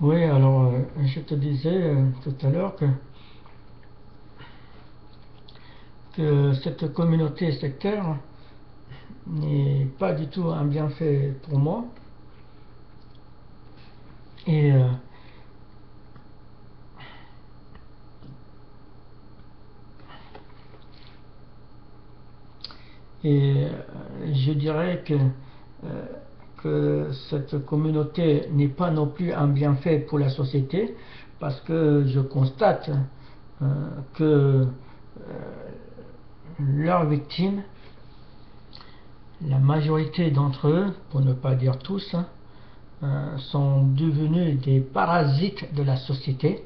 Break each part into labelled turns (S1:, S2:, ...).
S1: Oui, alors je te disais tout à l'heure que cette communauté sectaire n'est pas du tout un bienfait pour moi. Et, euh, et je dirais que cette communauté n'est pas non plus un bienfait pour la société, parce que je constate euh, que leurs victimes, la majorité d'entre eux, pour ne pas dire tous, sont devenus des parasites de la société,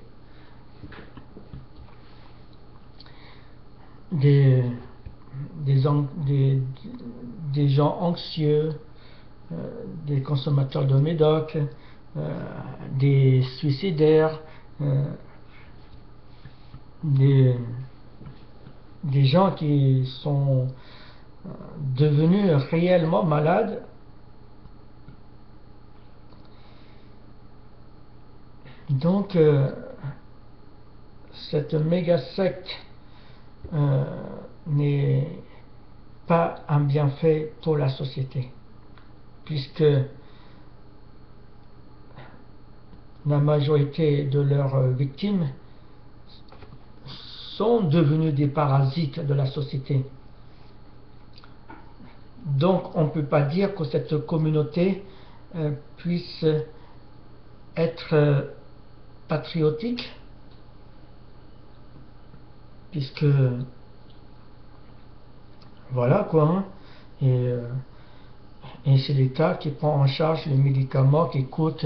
S1: des, des, des, des gens anxieux, des consommateurs de médoc, des suicidaires, des, des gens qui sont devenus réellement malades. Donc, cette méga secte n'est pas un bienfait pour la société, puisque la majorité de leurs victimes sont devenus des parasites de la société. Donc on ne peut pas dire que cette communauté puisse être patriotique, puisque voilà quoi, hein. Et c'est l'État qui prend en charge les médicaments qui coûtent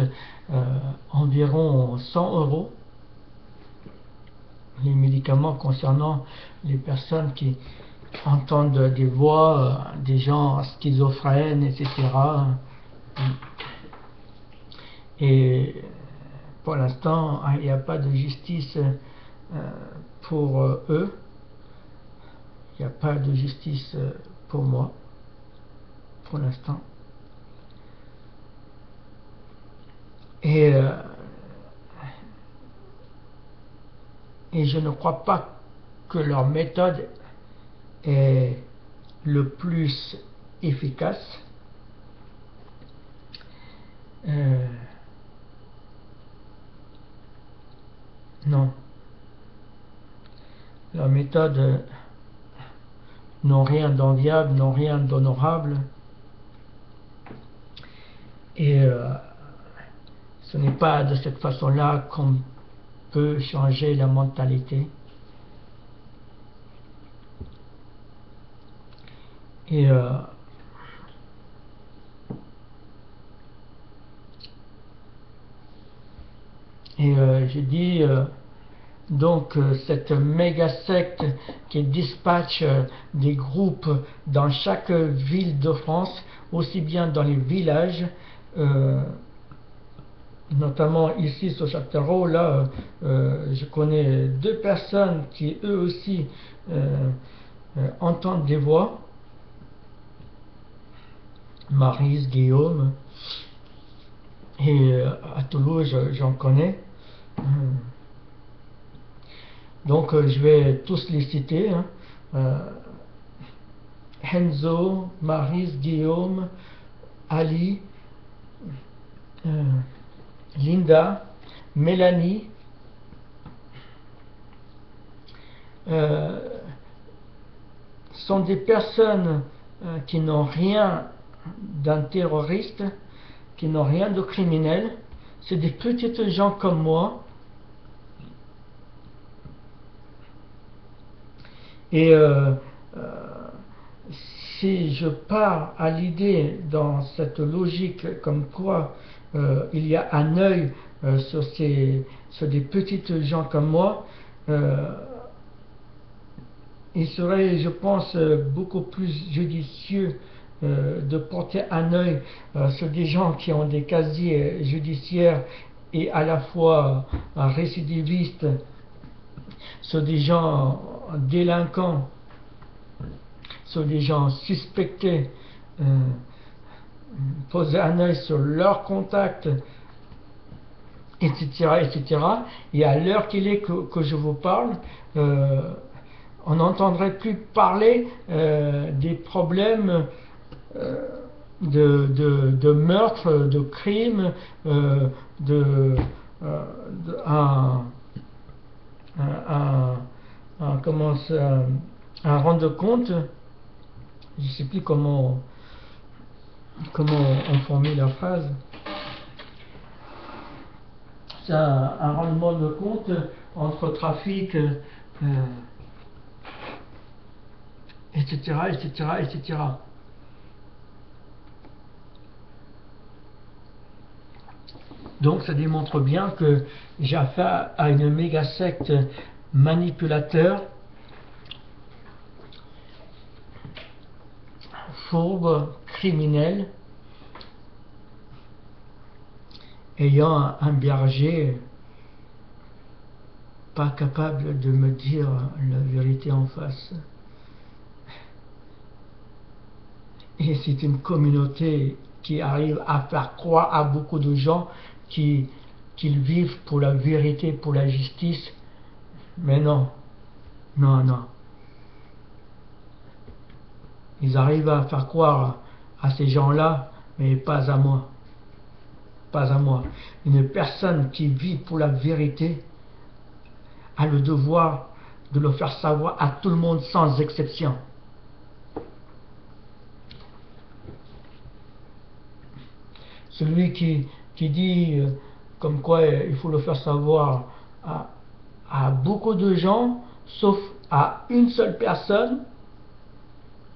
S1: environ 100 €. Les médicaments concernant les personnes qui entendent des voix, des gens schizophrènes, etc. Et pour l'instant, il n'y a pas de justice pour eux. Il n'y a pas de justice pour moi, pour l'instant. Et, euh, et je ne crois pas que leur méthode est le plus efficace. Non. Leurs méthodes n'ont rien d'enviable, n'ont rien d'honorable. Et ce n'est pas de cette façon-là qu'on peut changer la mentalité. Et je dis donc cette méga secte qui dispatche des groupes dans chaque ville de France, aussi bien dans les villages, notamment ici sur Châtellerault, là, je connais 2 personnes qui eux aussi entendent des voix, Maryse, Guillaume, et à Toulouse j'en connais. Donc je vais tous les citer, hein. Enzo, Maryse, Guillaume, Ali, Linda, Mélanie, sont des personnes qui n'ont rien d'un terroriste, qui n'ont rien de criminel. C'est des petites gens comme moi. Et si je pars à l'idée dans cette logique comme quoi il y a un œil sur des petites gens comme moi, il serait, je pense, beaucoup plus judicieux de porter un œil sur des gens qui ont des casiers judiciaires et à la fois récidivistes, sur des gens délinquants, sur des gens suspectés, poser un œil sur leurs contacts etc., etc. Et à l'heure qu'il est que je vous parle, on n'entendrait plus parler des problèmes de meurtre, de crime, de, de comment un rendre compte, je ne sais plus comment on formule la phrase, c'est un rendement de compte entre trafic, etc., etc., etc. Donc ça démontre bien que j'ai affaire à une méga secte manipulateur, fourbe, criminel, ayant un berger pas capable de me dire la vérité en face. Et c'est une communauté qui arrive à faire croire à beaucoup de gens qu'ils vivent pour la vérité, pour la justice. Mais non, non, non. Ils arrivent à faire croire à ces gens-là, mais pas à moi. Pas à moi. Une personne qui vit pour la vérité a le devoir de le faire savoir à tout le monde sans exception. Celui qui dit comme quoi il faut le faire savoir à beaucoup de gens, sauf à une seule personne,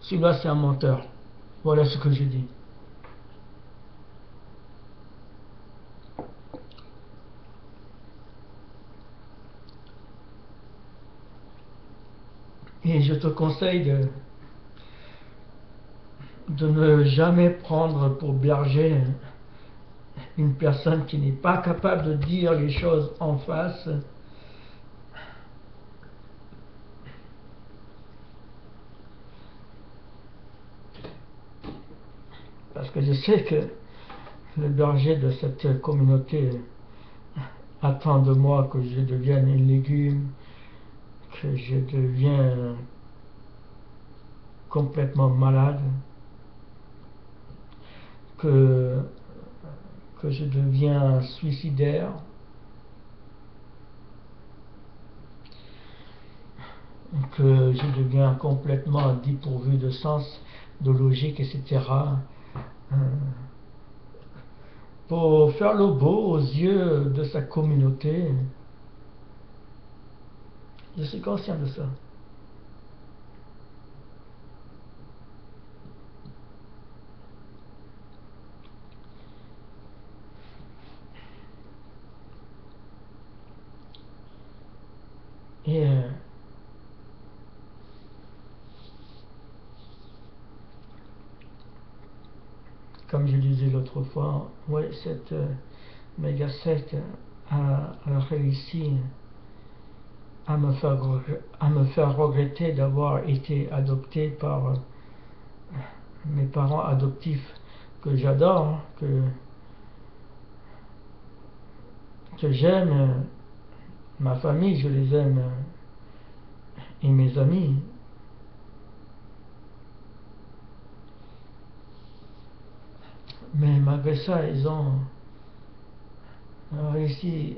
S1: celui-là c'est un menteur. Voilà ce que je dis. Et je te conseille de ne jamais prendre pour berger une personne qui n'est pas capable de dire les choses en face. Parce que je sais que le berger de cette communauté attend de moi que je devienne un légume, que je devienne complètement malade, que je deviens suicidaire, que je deviens complètement dépourvu de sens, de logique, etc. Pour faire le beau aux yeux de sa communauté. Je suis conscient de ça. Et comme je disais l'autre fois, ouais, cette méga secte a réussi à me faire regretter d'avoir été adopté par mes parents adoptifs que j'adore, que j'aime, ma famille, je les aime, et mes amis. Mais malgré ça, ils ont réussi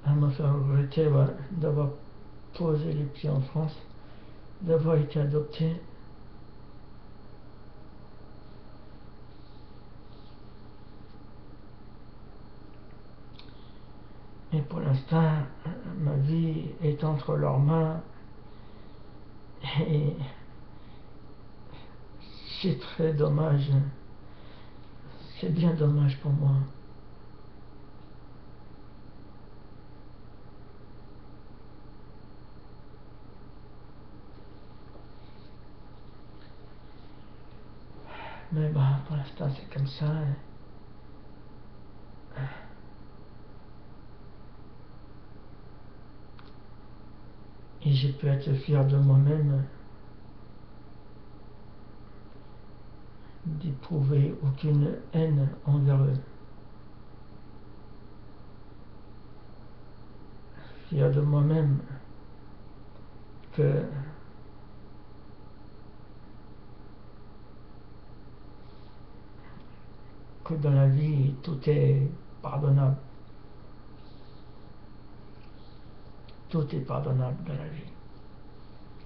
S1: à me faire regretter d'avoir posé les pieds en France, d'avoir été adopté. Et pour l'instant, ma vie est entre leurs mains et c'est très dommage. C'est bien dommage pour moi. Mais bah, pour l'instant, c'est comme ça. Et je peux être fier de moi-même d'éprouver aucune haine envers eux. fier de moi-même que dans la vie, tout est pardonnable. Tout est pardonnable dans la vie,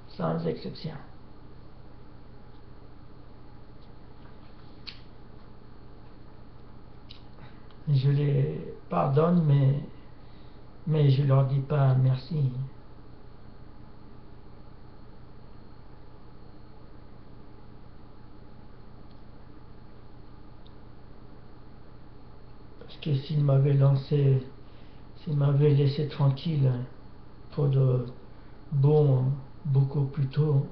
S1: sans exception. Je les pardonne, mais je leur dis pas merci. Parce que s'ils m'avaient laissé tranquille pour de bon beaucoup plus tôt,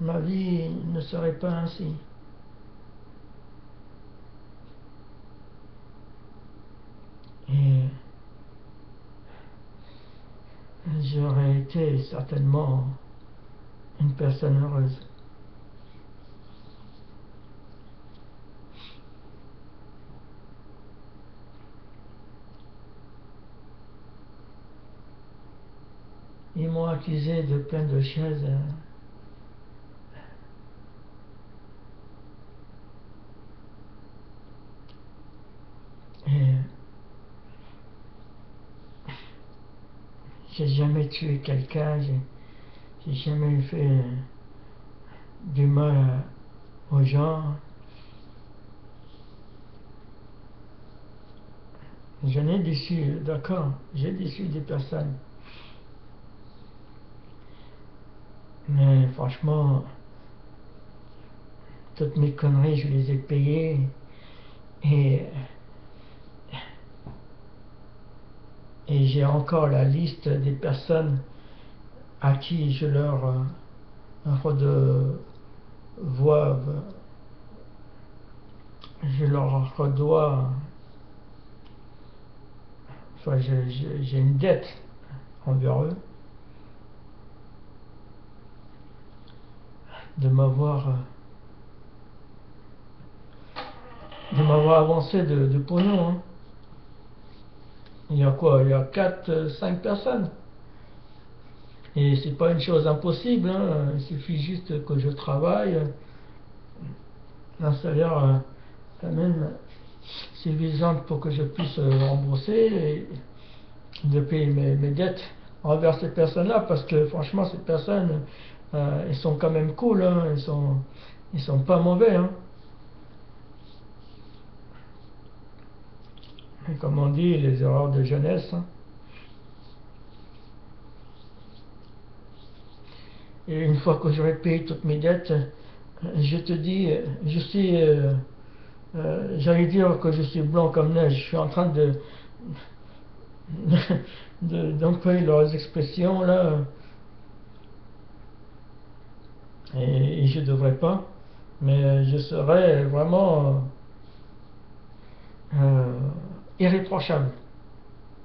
S1: ma vie ne serait pas ainsi. Et j'aurais été certainement une personne heureuse. Ils m'ont accusé de plein de choses. Et j'ai jamais tué quelqu'un, j'ai jamais fait du mal aux gens. J'en ai déçu, d'accord, j'ai déçu des personnes. Mais franchement, toutes mes conneries, je les ai payées. Et j'ai encore la liste des personnes à qui je leur redois, enfin j'ai une dette envers eux de m'avoir avancé de pognon. Hein. Il y a quoi? Il y a 4, 5 personnes. Et c'est pas une chose impossible, hein. Il suffit juste que je travaille, un salaire quand même suffisant pour que je puisse rembourser et de payer mes dettes envers ces personnes-là, parce que franchement ces personnes ils sont quand même cool, hein. Ils sont pas mauvais, hein. Et comme on dit, les erreurs de jeunesse, hein. Et une fois que j'aurai payé toutes mes dettes, je te dis, je suis j'allais dire que je suis blanc comme neige. Je suis en train d'employer leurs expressions là, et je devrais pas, mais je serais vraiment irréprochable.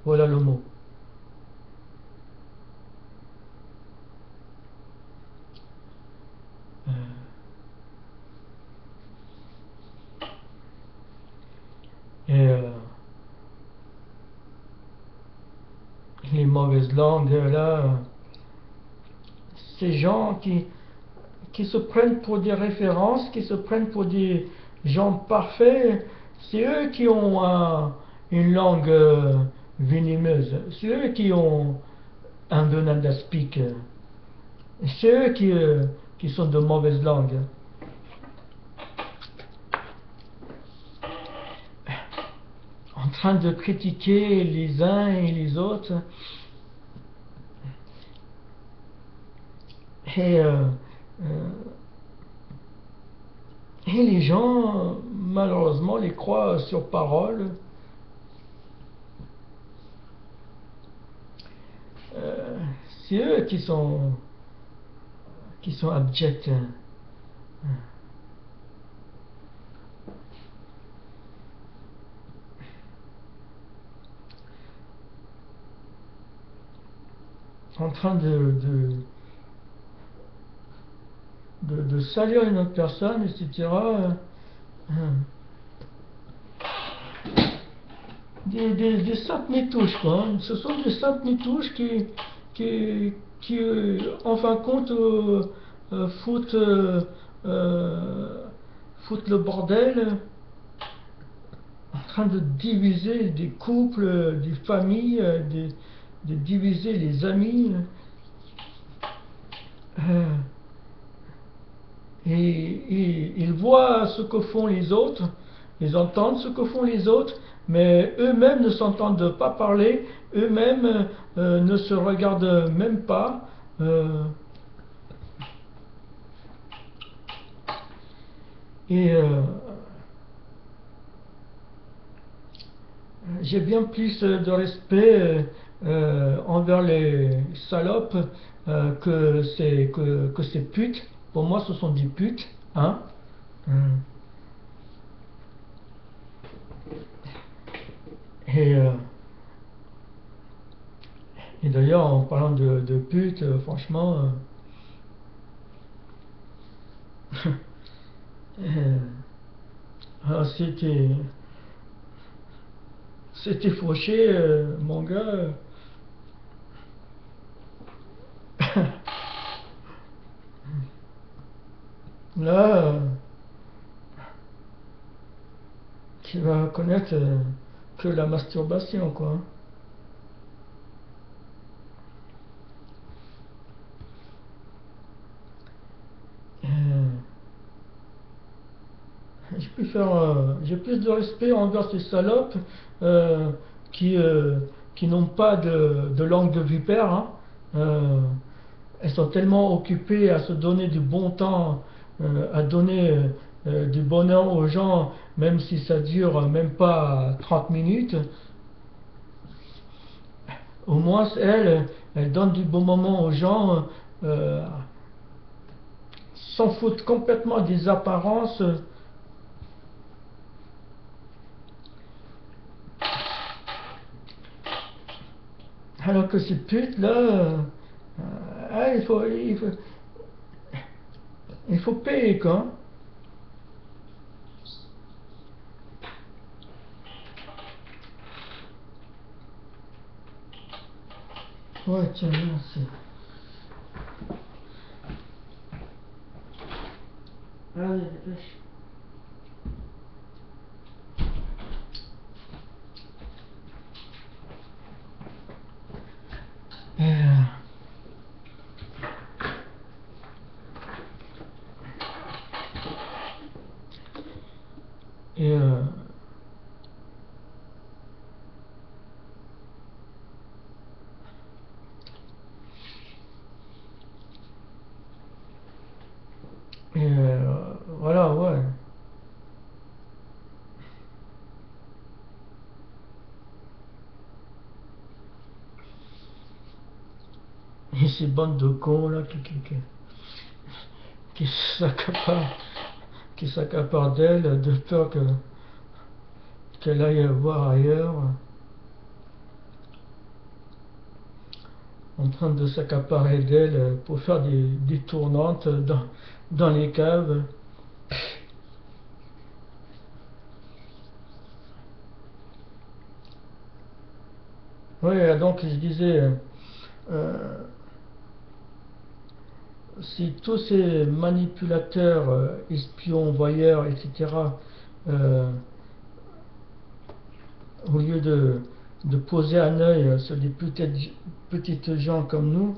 S1: Voilà le mot. Et les mauvaises langues là, ces gens qui se prennent pour des références, qui se prennent pour des gens parfaits, c'est eux qui ont une langue venimeuse, c'est eux qui ont un venin d'aspic, c'est eux qui sont de mauvaises langues. En train de critiquer les uns et les autres. Et les gens, malheureusement, les croient sur parole. C'est eux qui sont abjects. En train de salir une autre personne, etc. des simples métouches, quoi, hein. Ce sont des simples métouches qui en fin de compte, foutent, foutent le bordel, en train de diviser des couples, des familles, de diviser les amis. Euh, et ils voient ce que font les autres, ils entendent ce que font les autres, mais eux-mêmes ne s'entendent pas parler, eux-mêmes ne se regardent même pas. euh, et j'ai bien plus de respect envers les salopes que ces putes. Pour moi, ce sont des putes, hein. Hum. Et, euh, et d'ailleurs, en parlant de putes, franchement, ah, c'était fauché, mon gars. Là, tu vas connaître que la masturbation, quoi. Euh, j'ai plus de respect envers ces salopes euh, qui, euh, qui n'ont pas de langue de vipère, hein. Euh, Elles sont tellement occupées à se donner du bon temps, à donner du bonheur aux gens, même si ça dure même pas 30 minutes. Au moins, elles donnent du bon moment aux gens, euh, s'en foutent complètement des apparences. Alors que ces putes là, ah, il faut payer, quoi. Ouais, tiens, merci. Allez, dépêche. Euh, Et, euh, voilà, ouais. Et ces bandes de cons là qui s'accaparent, qui s'accaparent d'elle de peur qu'elle aille voir ailleurs, en train de s'accaparer d'elle pour faire des tournantes dans les caves. Oui, donc je disais, euh, si tous ces manipulateurs, espions, voyeurs, etc., euh, au lieu de poser un œil sur des petites gens comme nous,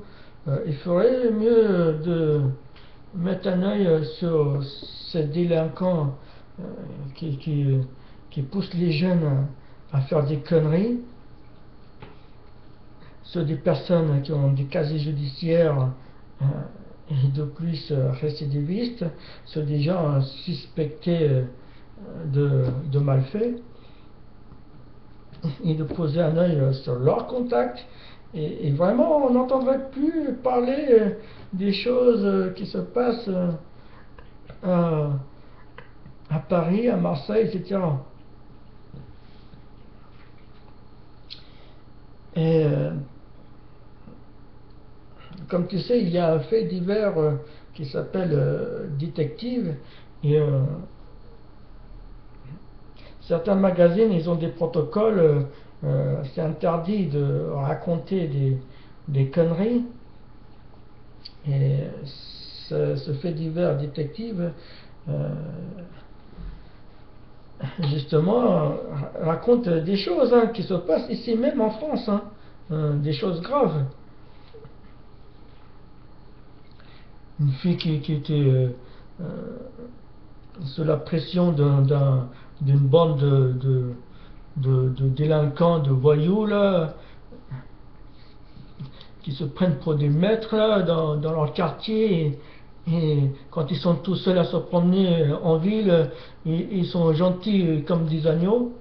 S1: il ferait mieux de mettre un œil sur ces délinquants euh, qui, qui, qui poussent les jeunes à faire des conneries, sur des personnes qui ont des casiers judiciaires et de plus récidivistes, sur des gens suspectés de malfaits, et de poser un œil sur leurs contacts. Et vraiment, on n'entendrait plus parler des choses qui se passent à, à Paris, à Marseille, etc. Et comme tu sais, il y a un fait divers qui s'appelle Détective. Et certains magazines, ils ont des protocoles, c'est interdit de raconter des conneries. Et ce fait divers détective, justement, raconte des choses qui se passent ici même en France, des choses graves. Une fille qui était sous la pression d'une bande de délinquants, de voyous, là, qui se prennent pour des maîtres là, dans leur quartier. Et quand ils sont tout seuls à se promener en ville, ils sont gentils comme des agneaux.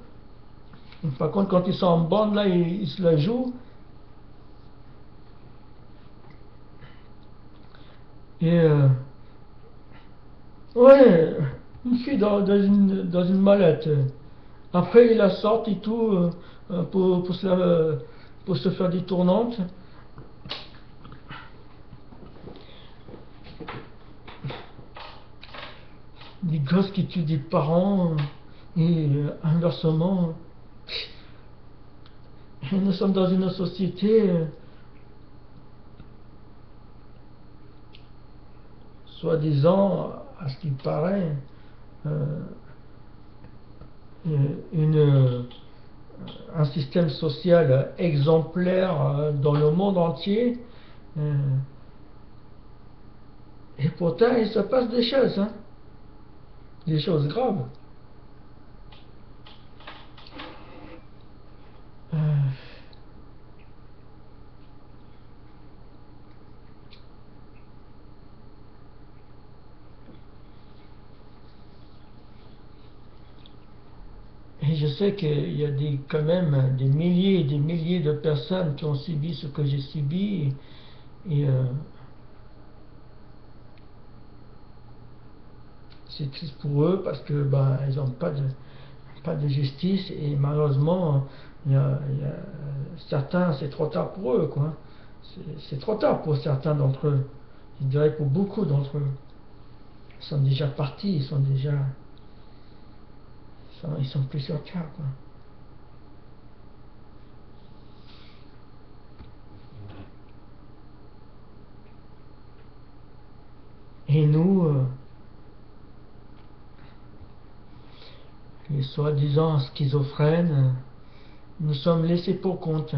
S1: Par contre, quand ils sont en bande, là, ils se la jouent. Et ouais, une fille dans une mallette. Après, ils la sortent et tout pour se faire des tournantes. Des gosses qui tuent des parents et inversement. Nous sommes dans une société, soi-disant, à ce qu'il paraît, une, un système social exemplaire dans le monde entier. Et pourtant, il se passe des choses graves. Et je sais qu'il y a quand même des milliers et des milliers de personnes qui ont subi ce que j'ai subi. Et c'est triste pour eux parce que ils n'ont pas de justice et malheureusement certains, c'est trop tard pour eux, quoi. C'est trop tard pour certains d'entre eux. Je dirais pour beaucoup d'entre eux. Ils sont déjà partis, ils sont plus sur terre, quoi. Et nous, les soi-disant schizophrènes, nous sommes laissés pour compte.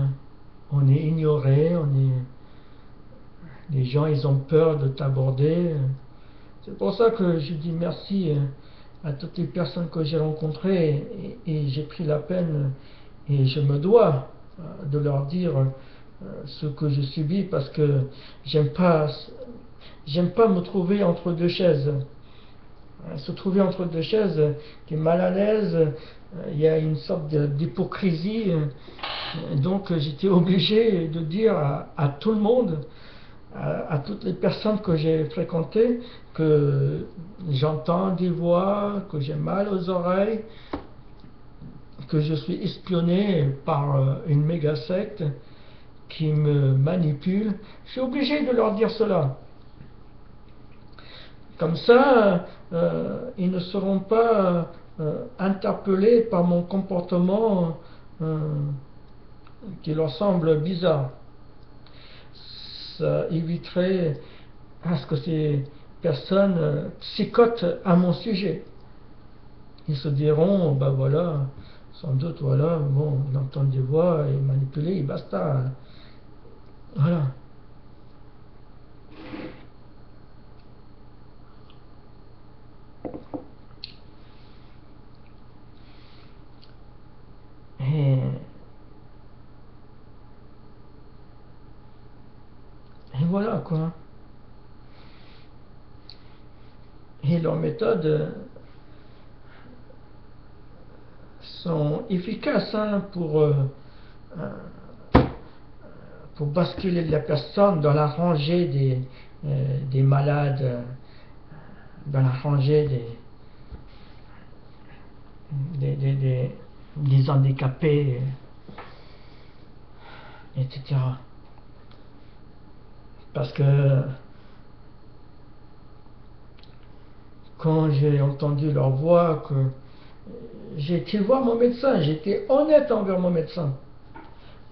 S1: On est ignorés, les gens, ils ont peur de t'aborder. C'est pour ça que je dis merci à toutes les personnes que j'ai rencontrées et j'ai pris la peine et je me dois de leur dire ce que je subis parce que j'aime pas me trouver entre deux chaises. Se trouver entre deux chaises, qui est mal à l'aise, il y a une sorte d'hypocrisie. Donc j'étais obligé de dire à tout le monde, à toutes les personnes que j'ai fréquentées, que j'entends des voix, que j'ai mal aux oreilles, que je suis espionné par une méga secte qui me manipule. Je suis obligé de leur dire cela. Comme ça, ils ne seront pas interpellés par mon comportement qui leur semble bizarre. Ça éviterait à ce que ces personnes psychotent à mon sujet. Ils se diront, voilà, sans doute, voilà, bon, on entend des voix et manipuler, et basta. Voilà. Et voilà, quoi. Et leurs méthodes sont efficaces pour basculer la personne dans la rangée des malades, dans la rangée des handicapés, etc. Parce que quand j'ai entendu leur voix, que j'ai été voir mon médecin, j'étais honnête envers mon médecin.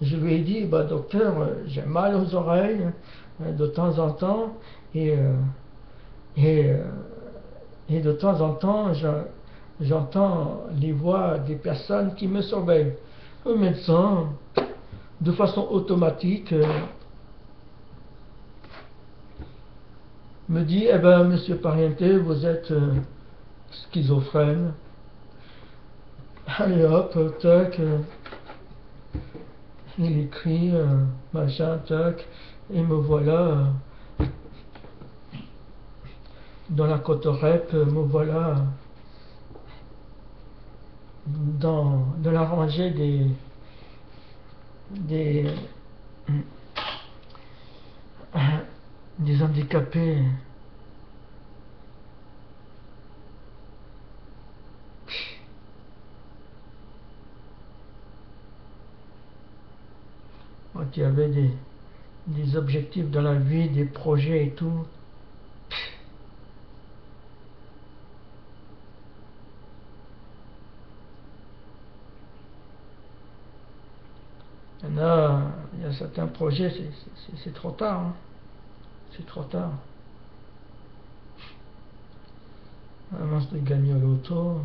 S1: Je lui ai dit, bah, docteur, j'ai mal aux oreilles de temps en temps, et, euh, et, euh, et de temps en temps, j'entends les voix des personnes qui me surveillent. Le médecin, de façon automatique, me dit, eh ben, monsieur Pariente, vous êtes schizophrène. Allez hop, tac, il écrit, machin, tac, et me voilà dans la Cotorep, me voilà dans la rangée des, des handicapés. Qui avaient des objectifs dans la vie, des projets et tout. Il y a certains projets, c'est trop tard. Hein. C'est trop tard. Avance de gagner au loto.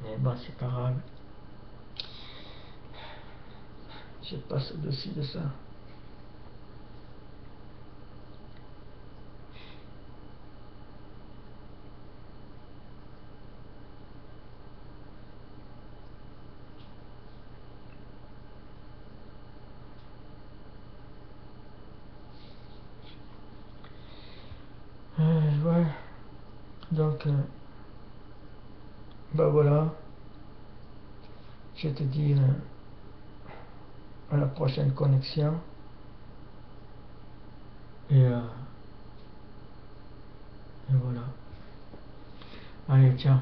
S1: Mais bon, c'est pas grave. Je passe au-dessus de ça. Ouais. Donc, bah voilà. Je te dis à la prochaine connexion. Et voilà. Allez, ciao.